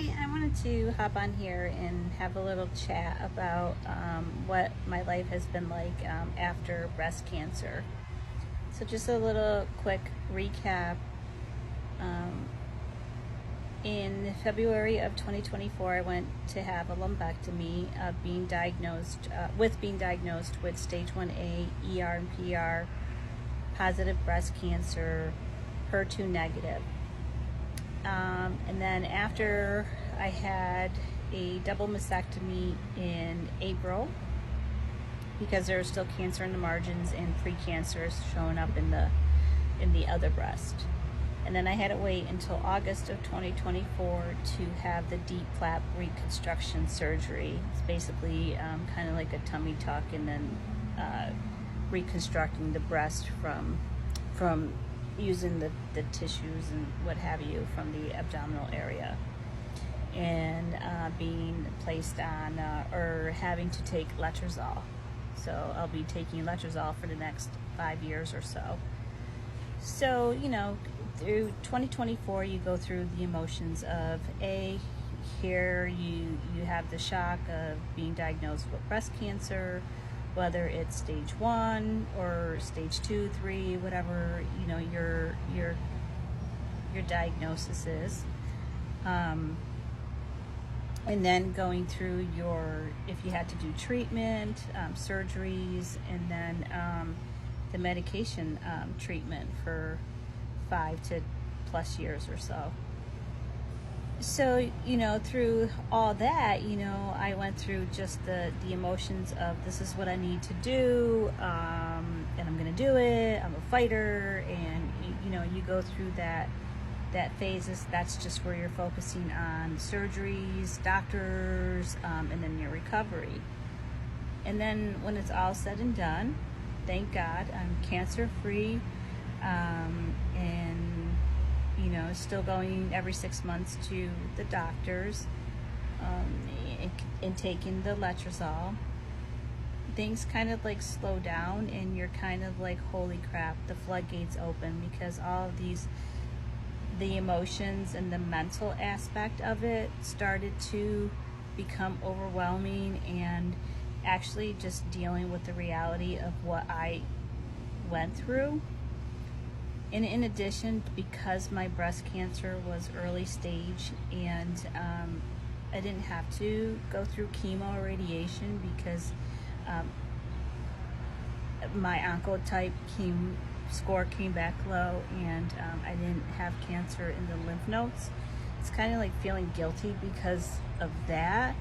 Hi, I wanted to hop on here and have a little chat about what my life has been like after breast cancer. So, just a little quick recap. Um, in February of 2024, I went to have a lumpectomy, being diagnosed with stage 1A ER and PR, positive breast cancer, HER2 negative. And then after I had a double mastectomy in April because there was still cancer in the margins and precancers showing up in the other breast. And then I had to wait until August of 2024 to have the deep flap reconstruction surgery. It's basically kind of like a tummy tuck, and then reconstructing the breast from using the tissues and what have you from the abdominal area, and being placed on or having to take letrozole. So I'll be taking letrozole for the next 5 years or so. So, through 2024, you go through the emotions of here you have the shock of being diagnosed with breast cancer, whether it's stage 1 or stage 2, 3, whatever your diagnosis is, and then going through if you had to do treatment, surgeries, and then the medication treatment for 5 to plus years or so. So, through all that, I went through just the emotions of this is what I need to do, and I'm going to do it. I'm a fighter. And, you go through that phases. That's just where you're focusing on surgeries, doctors, and then your recovery. And then when it's all said and done, thank God, I'm cancer-free, and still going every 6 months to the doctors, and taking the letrozole. Things kind of like slow down, and you're kind of like, holy crap, the floodgates open, because all of the emotions and the mental aspect of it started to become overwhelming, and actually just dealing with the reality of what I went through. And in addition, because my breast cancer was early stage, and I didn't have to go through chemo or radiation because my oncotype score came back low, and I didn't have cancer in the lymph nodes. It's kind of like feeling guilty because of that,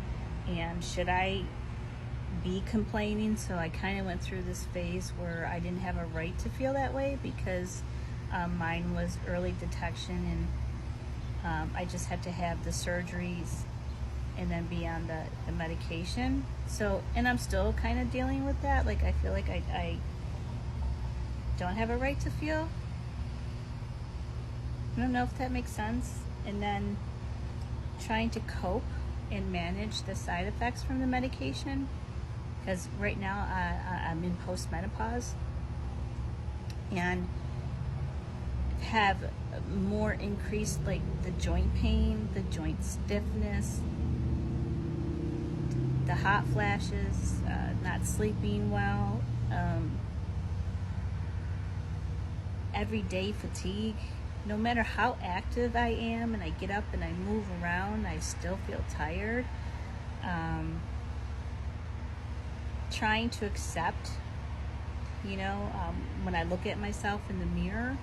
and should I be complaining? So I kind of went through this phase where I didn't have a right to feel that way, because mine was early detection, and I just had to have the surgeries and then be on the medication. So, and I'm still kind of dealing with that. Like, I feel like I don't have a right to feel. I don't know if that makes sense. And then trying to cope and manage the side effects from the medication, because right now I'm in postmenopause and have more increased, like, the joint pain, the joint stiffness, the hot flashes, not sleeping well, everyday fatigue. No matter how active I am and I get up and I move around, I still feel tired. Trying to accept, when I look at myself in the mirror,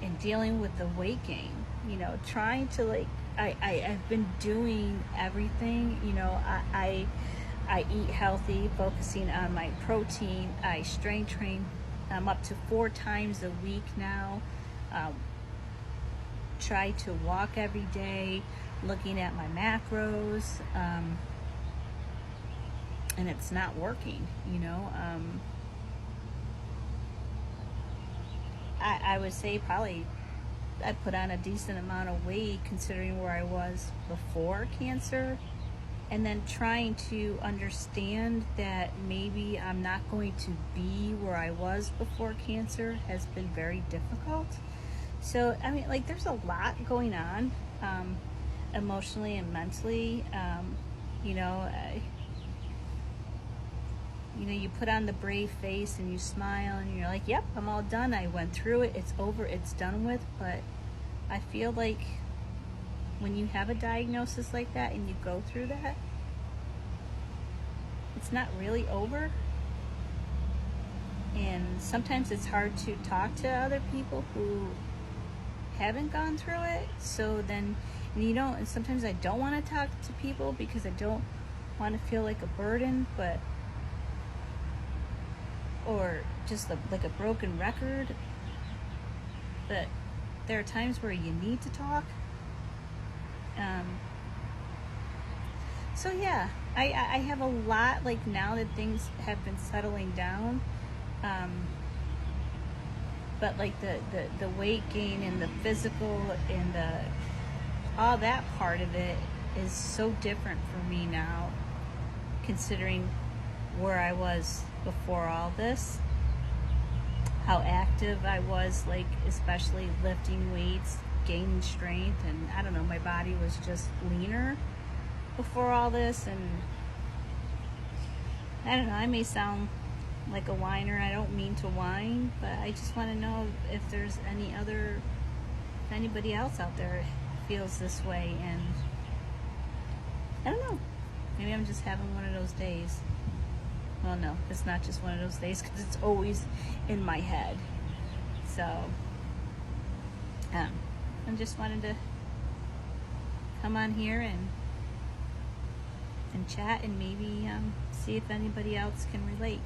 and dealing with the weight gain, trying to, I've been doing everything, I eat healthy, focusing on my protein. I strength train. I'm up to 4 times a week now. Try to walk every day, looking at my macros, and it's not working, I would say probably I put on a decent amount of weight considering where I was before cancer, and then trying to understand that maybe I'm not going to be where I was before cancer has been very difficult. So, I mean, like, there's a lot going on, emotionally and mentally. You know, you put on the brave face and you smile and you're like, yep, I'm all done. I went through it. It's over. It's done with. But I feel like when you have a diagnosis like that and you go through that, it's not really over. And sometimes it's hard to talk to other people who haven't gone through it. So then, and sometimes I don't want to talk to people because I don't want to feel like a burden, or just like a broken record. But there are times where you need to talk. So yeah, I have a lot, like, now that things have been settling down, but like the weight gain and the physical and all that part of it is so different for me now, considering where I was before all this, how active I was, like, especially lifting weights, gaining strength, and I don't know, my body was just leaner before all this. And I don't know, I may sound like a whiner. I don't mean to whine, but I just want to know if there's if anybody else out there feels this way. And I don't know, maybe I'm just having one of those days. Well, no, it's not just one of those days, because it's always in my head. So I just wanted to come on here and chat, and maybe see if anybody else can relate.